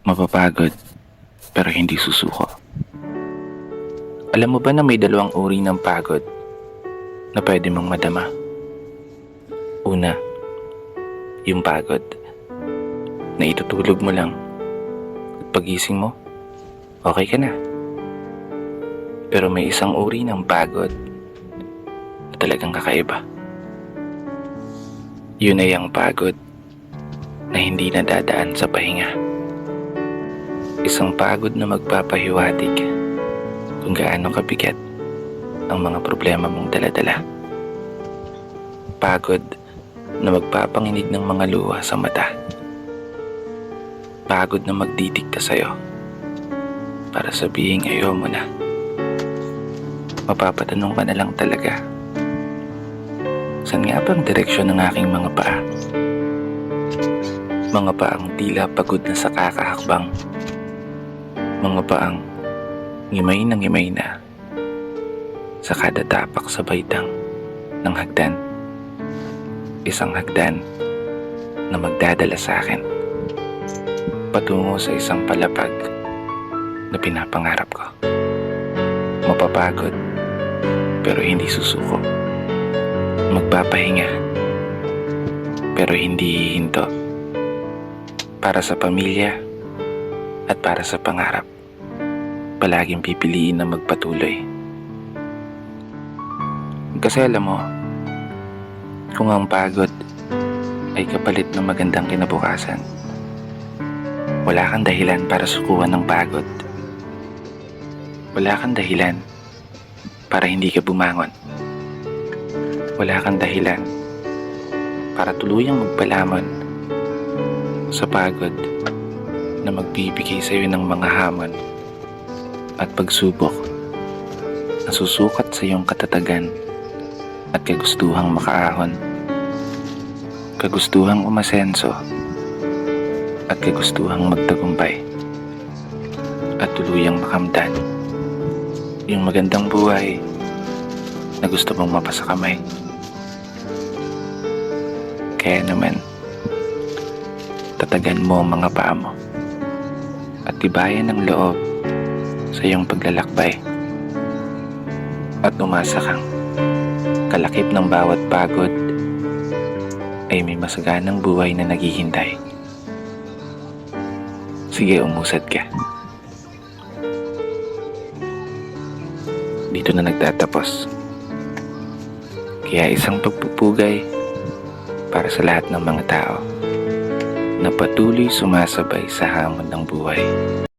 Mapapagod, pero hindi susuko. Alam mo ba na may dalawang uri ng pagod na pwede mong madama? Una, yung pagod na itutulog mo lang at pagising mo, okay ka na. Pero may isang uri ng pagod na talagang kakaiba. Yun ay ang pagod na hindi nadadaan sa pahinga. Isang pagod na magpapahiwatig kung gaano kabigat ang mga problema mong daladala. Pagod na magpapanginig ng mga luha sa mata. Pagod na magdidikta sa'yo para sabihin ayaw mo na. Mapapatanong ka na lang talaga, saan nga ba ang direksyon ng aking mga paa? Mga paang tila pagod na sa kakahakbang. Mga paang ngimay na sa kada tapak sa baitang ng hagdan. Isang hagdan na magdadala sa akin patungo sa isang palapag na pinapangarap ko. Mapapagod, pero hindi susuko. Magpapahinga, pero hindi hihinto. Para sa pamilya at para sa pangarap, palaging pipiliin na magpatuloy. Kasi alam mo, kung ang pagod ay kapalit ng magandang kinabukasan, wala kang dahilan para sukuan ng pagod. Wala kang dahilan para hindi ka bumangon. Wala kang dahilan para tuluyang magpalamon sa pagod na magbibigay sa iyo ng mga hamon at pagsubok na susukat sa iyong katatagan at kagustuhang makaahon, kagustuhang umasenso at kagustuhang magtagumpay at tuluyang makamtan yung magandang buhay na gusto mong mapasakamay. Kaya naman, tatagan mo ang mga paa mo at tibayan ng loob sa iyong paglalakbay at umasa kang kalakip ng bawat pagod ay may masaganang buhay na naghihintay. Sige, umusad ka. Dito na nagtatapos. Kaya isang pagpupugay para sa lahat ng mga tao na patuloy sumasabay sa hamon ng buhay.